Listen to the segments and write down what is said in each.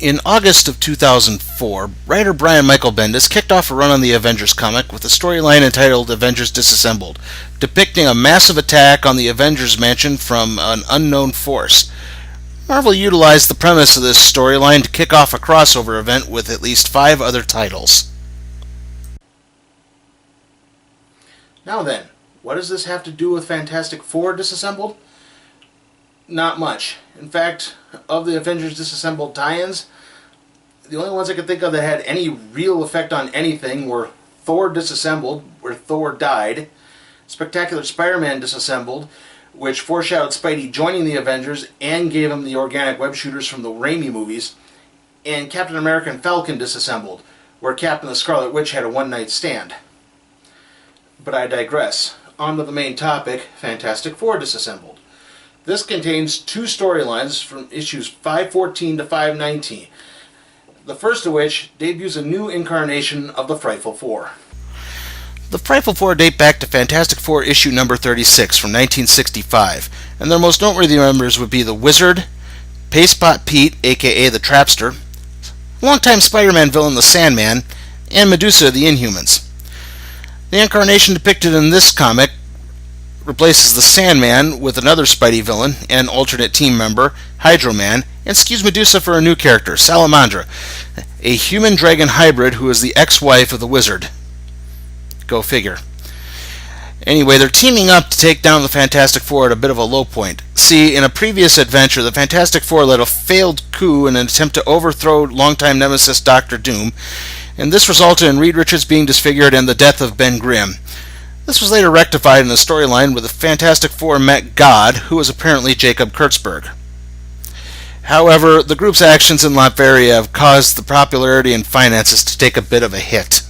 In August of 2004, writer Brian Michael Bendis kicked off a run on the Avengers comic with a storyline entitled Avengers Disassembled, depicting a massive attack on the Avengers mansion from an unknown force. Marvel utilized the premise of this storyline to kick off a crossover event with at least 5 other titles. Now then, what does this have to do with Fantastic Four Disassembled? Not much. In fact, of the Avengers Disassembled tie-ins, the only ones I could think of that had any real effect on anything were Thor Disassembled, where Thor died, Spectacular Spider-Man Disassembled, which foreshadowed Spidey joining the Avengers and gave him the organic web shooters from the Raimi movies, and Captain America and Falcon Disassembled, where Captain the Scarlet Witch had a one-night stand. But I digress. On to the main topic, Fantastic Four Disassembled. This contains 2 storylines from issues 514 to 519. The first of which debuts a new incarnation of the Frightful Four. The Frightful Four date back to Fantastic Four issue number 36 from 1965, and their most noteworthy members would be the Wizard, Pastepot Pete, aka the Trapster, longtime Spider-Man villain the Sandman, and Medusa the Inhumans. The incarnation depicted in this comic replaces the Sandman with another Spidey villain and alternate team member, Hydro-Man, and skews Medusa for a new character, Salamandra, a human-dragon hybrid who is the ex-wife of the Wizard. Go figure. Anyway, they're teaming up to take down the Fantastic Four at a bit of a low point. See, in a previous adventure, the Fantastic Four led a failed coup in an attempt to overthrow longtime nemesis Dr. Doom, and this resulted in Reed Richards being disfigured and the death of Ben Grimm. This was later rectified in a storyline where the Fantastic Four met God, who was apparently Jacob Kurtzberg. However, the group's actions in Latveria have caused the popularity and finances to take a bit of a hit.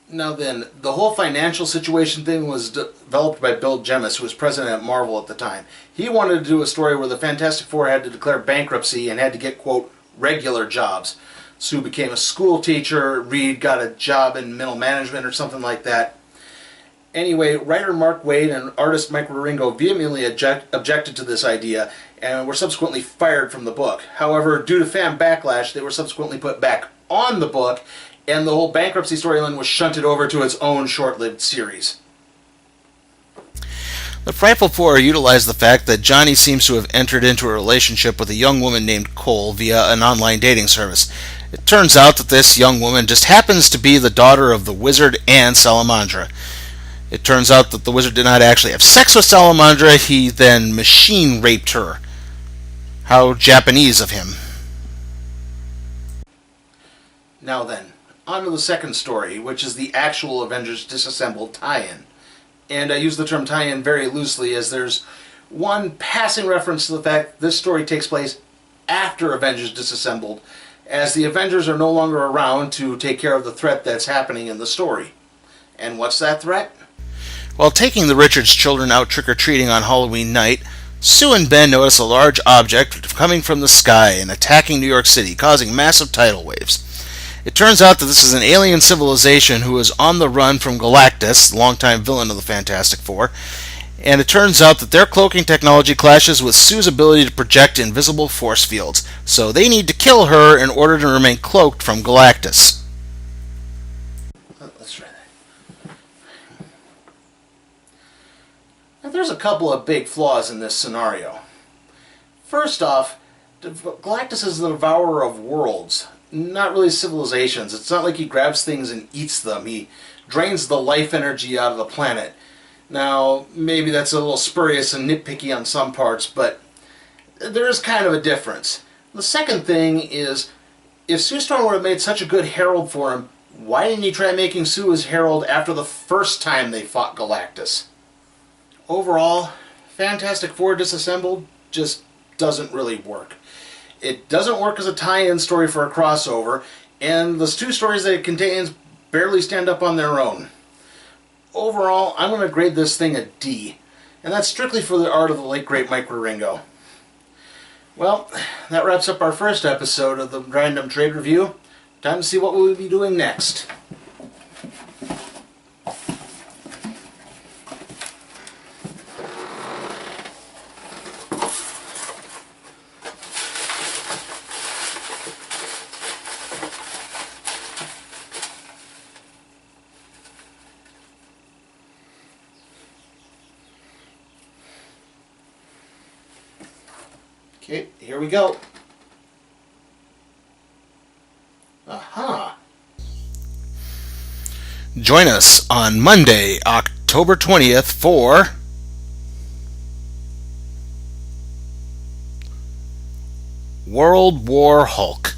Now then, the whole financial situation thing was developed by Bill Jemas, who was president at Marvel at the time. He wanted to do a story where the Fantastic Four had to declare bankruptcy and had to get, quote, regular jobs. Sue became a school teacher, Reed got a job in middle management or something like that. Anyway, writer Mark Waid and artist Mike Wieringo vehemently objected to this idea and were subsequently fired from the book. However, due to fan backlash, they were subsequently put back on the book, and the whole bankruptcy storyline was shunted over to its own short-lived series. The Frightful Four utilized the fact that Johnny seems to have entered into a relationship with a young woman named Cole via an online dating service. It turns out that this young woman just happens to be the daughter of the Wizard and Salamandra. It turns out that the Wizard did not actually have sex with Salamandra, he then machine-raped her. How Japanese of him. Now then, on to the second story, which is the actual Avengers Disassembled tie-in. And I use the term tie-in very loosely, as there's one passing reference to the fact this story takes place after Avengers Disassembled, as the Avengers are no longer around to take care of the threat that's happening in the story. And what's that threat? While taking the Richards children out trick-or-treating on Halloween night, Sue and Ben notice a large object coming from the sky and attacking New York City, causing massive tidal waves. It turns out that this is an alien civilization who is on the run from Galactus, the longtime villain of the Fantastic Four, and it turns out that their cloaking technology clashes with Sue's ability to project invisible force fields, so they need to kill her in order to remain cloaked from Galactus. Let's try that. Now there's a couple of big flaws in this scenario. First off, Galactus is the devourer of worlds, not really civilizations. It's not like he grabs things and eats them. He drains the life energy out of the planet. Now, maybe that's a little spurious and nitpicky on some parts, but there is kind of a difference. The second thing is, if Sue Storm would have made such a good herald for him, why didn't he try making Sue his herald after the first time they fought Galactus? Overall, Fantastic Four Disassembled just doesn't really work. It doesn't work as a tie-in story for a crossover, and the 2 stories that it contains barely stand up on their own. Overall, I'm going to grade this thing a D, and that's strictly for the art of the late great Mike Wieringo. Well, that wraps up our first episode of the Random Trade Review. Time to see what we'll be doing next. Okay, here we go. Aha. Join us on Monday, October 20th for World War Hulk.